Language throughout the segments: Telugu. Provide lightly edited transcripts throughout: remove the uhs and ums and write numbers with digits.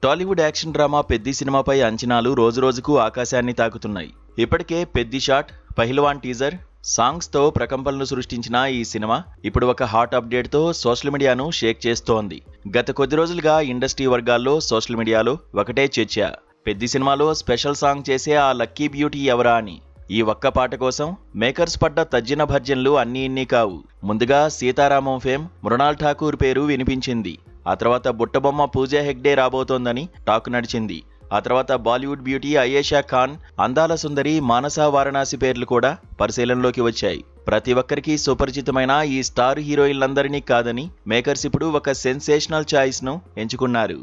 టాలీవుడ్ యాక్షన్ డ్రామా పెద్ది సినిమాపై అంచనాలు రోజురోజుకు ఆకాశాన్ని తాకుతున్నాయి. ఇప్పటికే పెద్ది షాట్, పహిల్వాన్ టీజర్, సాంగ్స్తో ప్రకంపనలు సృష్టించిన ఈ సినిమా ఇప్పుడు ఒక హాట్ అప్డేట్తో సోషల్ మీడియాను షేక్ చేస్తోంది. గత కొద్ది రోజులుగా ఇండస్ట్రీ వర్గాల్లో సోషల్ మీడియాలో ఒకటే చర్చ. పెద్ది సినిమాలో స్పెషల్ సాంగ్ చేసే ఆ లక్కీ బ్యూటీ ఎవరా అని. ఈ ఒక్క పాట కోసం మేకర్స్ పడ్డ తజ్జిన భర్జనలు అన్నీ ఇన్ని కావు. ముందుగా సీతారామం ఫేమ్ మృణాల్ ఠాకూర్ పేరు వినిపించింది. ఆ తర్వాత బుట్టబొమ్మ పూజా హెగ్డే రాబోతోందని టాక్ నడిచింది. ఆ తర్వాత బాలీవుడ్ బ్యూటీ అయేషా ఖాన్, అందాల సుందరి మానస వారణాసి పేర్లు కూడా పరిశీలనలోకి వచ్చాయి. ప్రతి ఒక్కరికి సుపరిచితమైన ఈ స్టార్ హీరోయిన్లందరినీ కాదని మేకర్స్ ఇప్పుడు ఒక సెన్సేషనల్ చాయిస్ ను ఎంచుకున్నారు.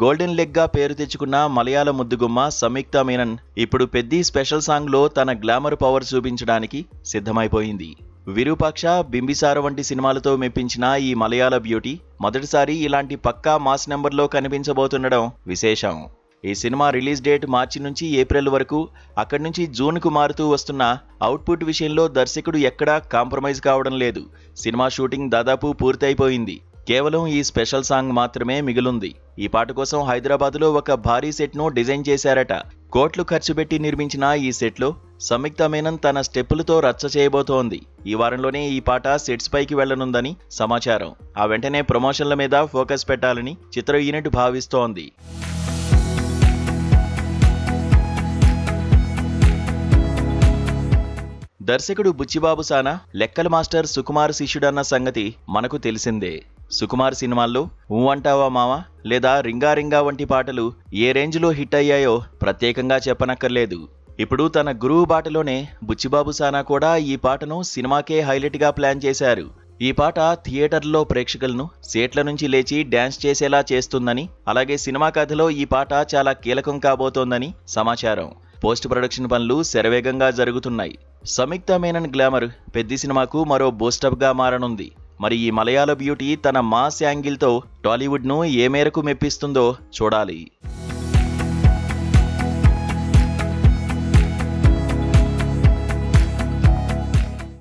గోల్డెన్ లెగ్ గా పేరు తెచ్చుకున్న మలయాళ ముద్దుగుమ్మ సంయుక్త మీనన్ ఇప్పుడు పెద్ది స్పెషల్ సాంగ్ లో తన గ్లామర్ పవర్ చూపించడానికి సిద్ధమైపోయింది. విరూపాక్ష, బింబిసార వంటి సినిమాలతో మెప్పించిన ఈ మలయాళ బ్యూటీ మొదటిసారి ఇలాంటి పక్కా మాస్ నెంబర్లో కనిపించబోతుండడం విశేషం. ఈ సినిమా రిలీజ్ డేట్ మార్చి నుంచి ఏప్రిల్ వరకు, అక్కడి నుంచి జూన్కు మారుతూ వస్తున్న అవుట్పుట్ విషయంలో దర్శకుడు ఎక్కడా కాంప్రమైజ్ కావడం లేదు. సినిమా షూటింగ్ దాదాపు పూర్తయిపోయింది. కేవలం ఈ స్పెషల్ సాంగ్ మాత్రమే మిగిలుంది. ఈ పాట కోసం హైదరాబాద్లో ఒక భారీ సెట్ను డిజైన్ చేశారట. కోట్లు ఖర్చు పెట్టి నిర్మించిన ఈ సెట్లో సంయుక్త మీనన్ తన స్టెప్పులతో రచ్చ చేయబోతోంది. ఈ వారంలోనే ఈ పాట సెట్స్ పైకి వెళ్లనుందని సమాచారం. ఆ వెంటనే ప్రమోషన్ల మీద ఫోకస్ పెట్టాలని చిత్ర యూనిట్ భావిస్తోంది. దర్శకుడు బుచ్చిబాబు సానా లెక్కల మాస్టర్ సుకుమార్ శిష్యుడన్న సంగతి మనకు తెలిసిందే. సుకుమార్ సినిమాల్లో ఊ అంటావా మావా లేదా రింగా రింగా వంటి పాటలు ఏ రేంజ్లో హిట్ అయ్యాయో ప్రత్యేకంగా చెప్పనక్కర్లేదు. ఇప్పుడు తన గురువు బాటలోనే బుచ్చిబాబు సానా కూడా ఈ పాటను సినిమాకే హైలైట్గా ప్లాన్ చేశారు. ఈ పాట థియేటర్లో ప్రేక్షకులను సీట్ల నుంచి లేచి డ్యాన్స్ చేసేలా చేస్తుందని, అలాగే సినిమా కథలో ఈ పాట చాలా కీలకం కాబోతోందని సమాచారం. పోస్ట్ ప్రొడక్షన్ పనులు శరవేగంగా జరుగుతున్నాయి. సంయుక్త మీనన్ గ్లామర్ పెద్ది సినిమాకు మరో బూస్టప్ గా మారనుంది. మరి ఈ మలయాళ బ్యూటీ తన మాస్ యాంగిల్తో టాలీవుడ్ను ఏ మేరకు మెప్పిస్తుందో చూడాలి.